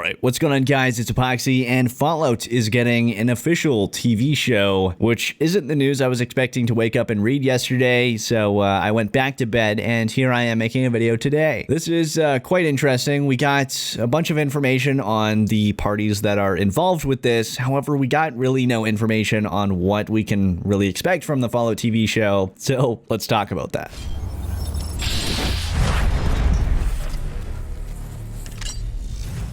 Alright, what's going on guys, it's Epoxy, and Fallout is getting an official TV show, which isn't the news I was expecting to wake up and read yesterday, so I went back to bed, and here I am making a video today. This is quite interesting. We got a bunch of information on the parties that are involved with this, however, we got really no information on what we can really expect from the Fallout TV show, so let's talk about that.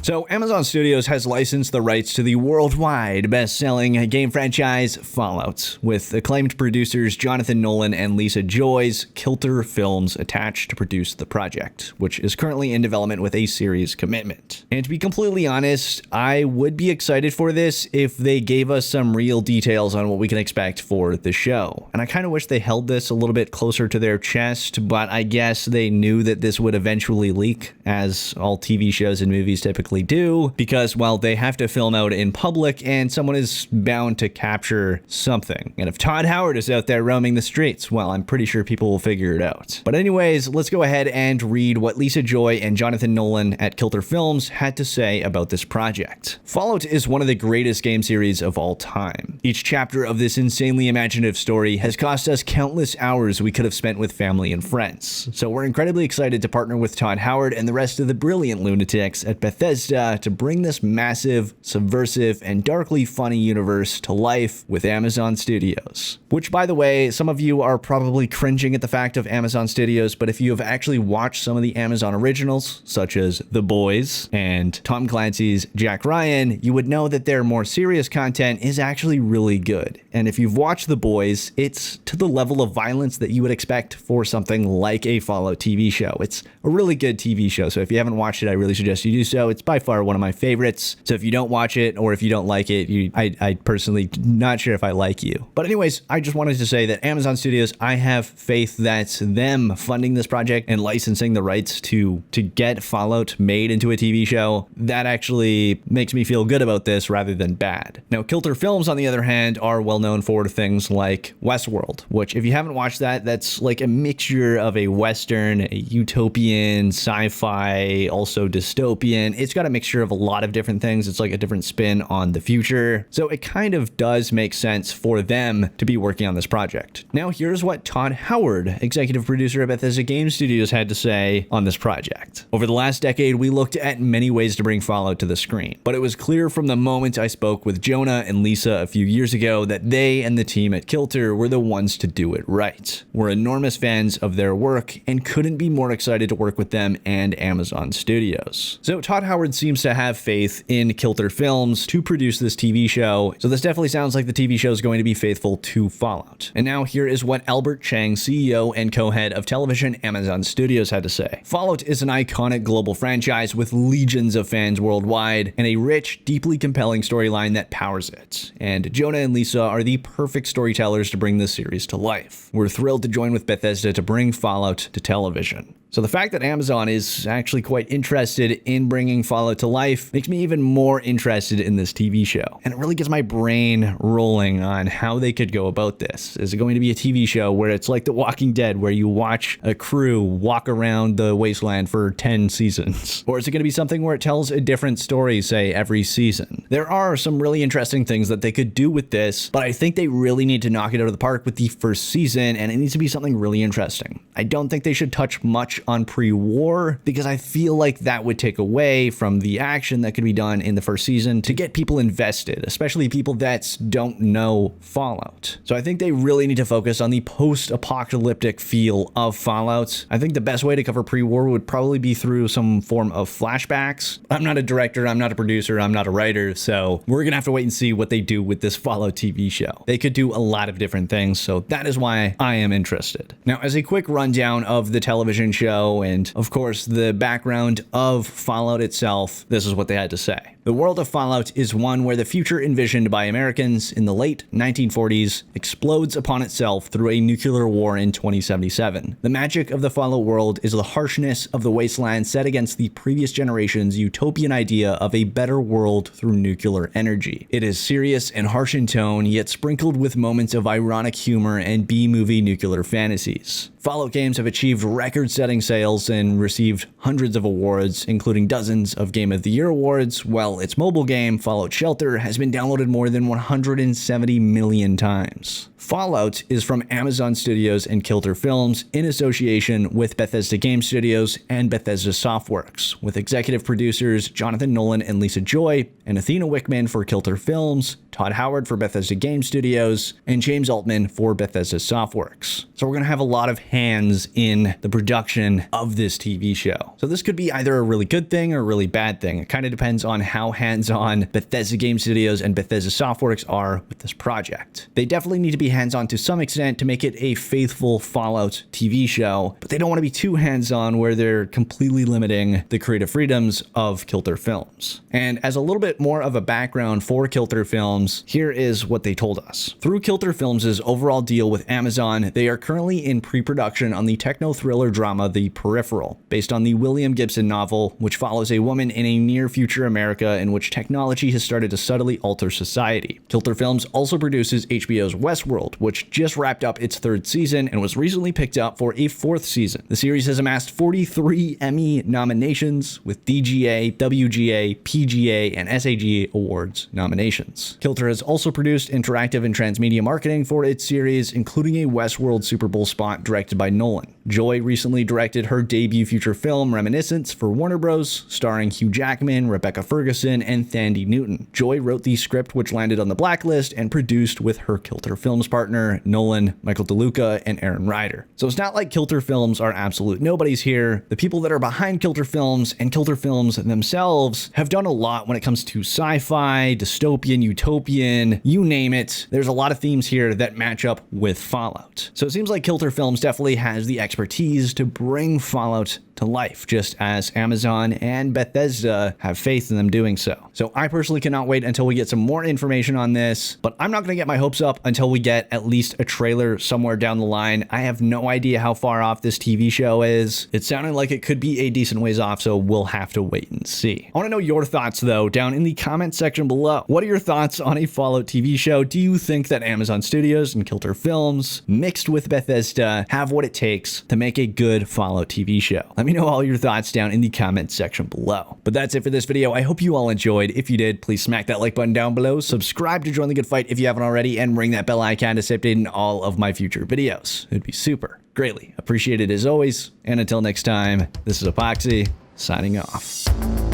So, Amazon Studios has licensed the rights to the worldwide best-selling game franchise Fallout, with acclaimed producers Jonathan Nolan and Lisa Joy's Kilter Films attached to produce the project, which is currently in development with a series commitment. And to be completely honest, I would be excited for this if they gave us some real details on what we can expect for the show. And I kind of wish they held this a little bit closer to their chest, but I guess they knew that this would eventually leak, as all TV shows and movies typically do, because, well, they have to film out in public and someone is bound to capture something. And if Todd Howard is out there roaming the streets, well, I'm pretty sure people will figure it out. But anyways, let's go ahead and read what Lisa Joy and Jonathan Nolan at Kilter Films had to say about this project. Fallout is one of the greatest game series of all time. Each chapter of this insanely imaginative story has cost us countless hours we could have spent with family and friends. So we're incredibly excited to partner with Todd Howard and the rest of the brilliant lunatics at Bethesda to bring this massive, subversive, and darkly funny universe to life with Amazon Studios. Which, by the way, some of you are probably cringing at the fact of Amazon Studios, but if you have actually watched some of the Amazon originals, such as The Boys and Tom Clancy's Jack Ryan, you would know that their more serious content is actually really good. And if you've watched The Boys, it's to the level of violence that you would expect for something like a Fallout TV show. It's a really good TV show, so if you haven't watched it, I really suggest you do so. It's by far one of my favorites, so if you don't watch it or if you don't like it, I personally not sure if I like you. But anyways, I just wanted to say that Amazon Studios, I have faith that them funding this project and licensing the rights to get Fallout made into a TV show, that actually makes me feel good about this rather than bad. Now, Kilter Films, on the other hand, are well known for things like Westworld, which if you haven't watched that, that's like a mixture of a Western, a utopian, sci-fi, also dystopian. It's got a mixture of a lot of different things. It's like a different spin on the future. So it kind of does make sense for them to be working on this project. Now here's what Todd Howard, executive producer at Bethesda Game Studios, had to say on this project. Over the last decade, we looked at many ways to bring Fallout to the screen, but it was clear from the moment I spoke with Jonah and Lisa a few years ago that they and the team at Kilter were the ones to do it right. We're enormous fans of their work and couldn't be more excited to work with them and Amazon Studios. So Todd Howard seems to have faith in Kilter Films to produce this TV show, so this definitely sounds like the TV show is going to be faithful to Fallout. And now here is what Albert Chang, CEO and co-head of television Amazon Studios, had to say. Fallout is an iconic global franchise with legions of fans worldwide and a rich, deeply compelling storyline that powers it. And Jonah and Lisa are the perfect storytellers to bring this series to life. We're thrilled to join with Bethesda to bring Fallout to television. So the fact that Amazon is actually quite interested in bringing Fallout to life makes me even more interested in this TV show. And it really gets my brain rolling on how they could go about this. Is it going to be a TV show where it's like The Walking Dead, where you watch a crew walk around the wasteland for 10 seasons? Or is it going to be something where it tells a different story, say, every season? There are some really interesting things that they could do with this, but I think they really need to knock it out of the park with the first season, and it needs to be something really interesting. I don't think they should touch much on pre-war, because I feel like that would take away from the action that could be done in the first season to get people invested, especially people that don't know Fallout. So I think they really need to focus on the post-apocalyptic feel of Fallout. I think the best way to cover pre-war would probably be through some form of flashbacks. I'm not a director, I'm not a producer, I'm not a writer, so we're gonna have to wait and see what they do with this Fallout TV show. They could do a lot of different things, so that is why I am interested. Now, as a quick rundown of the television show and, of course, the background of Fallout itself, this is what they had to say. The The world of Fallout is one where the future envisioned by Americans in the late 1940s explodes upon itself through a nuclear war in 2077. The magic of the Fallout world is the harshness of the wasteland set against the previous generation's utopian idea of a better world through nuclear energy. It is serious and harsh in tone, yet sprinkled with moments of ironic humor and B-movie nuclear fantasies. Fallout games have achieved record-setting sales and received hundreds of awards, including dozens of Game of the Year awards, while its mobile game, Fallout Shelter, has been downloaded more than 170 million times. Fallout is from Amazon Studios and Kilter Films in association with Bethesda Game Studios and Bethesda Softworks, with executive producers Jonathan Nolan and Lisa Joy, and Athena Wickman for Kilter Films, Todd Howard for Bethesda Game Studios, and James Altman for Bethesda Softworks. So we're going to have a lot of hands in the production of this TV show. So this could be either a really good thing or a really bad thing. It kind of depends on how hands-on Bethesda Game Studios and Bethesda Softworks are with this project. They definitely need to be hands-on to some extent to make it a faithful Fallout TV show, but they don't want to be too hands-on where they're completely limiting the creative freedoms of Kilter Films. And as a little bit more of a background for Kilter Films, here is what they told us. Through Kilter Films' overall deal with Amazon, they are currently in pre-production on the techno-thriller drama The Peripheral, based on the William Gibson novel, which follows a woman in a near-future America in which technology has started to subtly alter society. Kilter Films also produces HBO's Westworld, which just wrapped up its 3rd season and was recently picked up for a 4th season. The series has amassed 43 Emmy nominations, with DGA, WGA, PGA, and SAG Awards nominations. Kilter has also produced interactive and transmedia marketing for its series, including a Westworld Super Bowl spot directed by Nolan. Joy recently directed her debut feature film, Reminiscence, for Warner Bros., starring Hugh Jackman, Rebecca Ferguson, and Thandie Newton. Joy wrote the script, which landed on the blacklist, and produced with her Kilter Films partner, Nolan, Michael DeLuca, and Aaron Ryder. So it's not like Kilter Films are absolute nobodies here. The people that are behind Kilter Films and Kilter Films themselves have done a lot when it comes to sci-fi, dystopian, utopian, you name it. There's a lot of themes here that match up with Fallout. So it seems like Kilter Films definitely has the expertise to bring Fallout to life, just as Amazon and Bethesda have faith in them doing so. So I personally cannot wait until we get some more information on this, but I'm not going to get my hopes up until we get at least a trailer somewhere down the line. I have no idea how far off this TV show is. It sounded like it could be a decent ways off, so we'll have to wait and see. I want to know your thoughts though down in the comment section below. What are your thoughts on a Fallout TV show? Do you think that Amazon Studios and Kilter Films mixed with Bethesda have what it takes to make a good Fallout TV show? Let me know all your thoughts down in the comment section below. But that's it for this video. I hope you all enjoyed. If you did, please smack that like button down below, subscribe to join the good fight if you haven't already, and ring that bell icon to stay updated in all of my future videos. It'd be super greatly appreciated as always. And until next time, this is Epoxy signing off.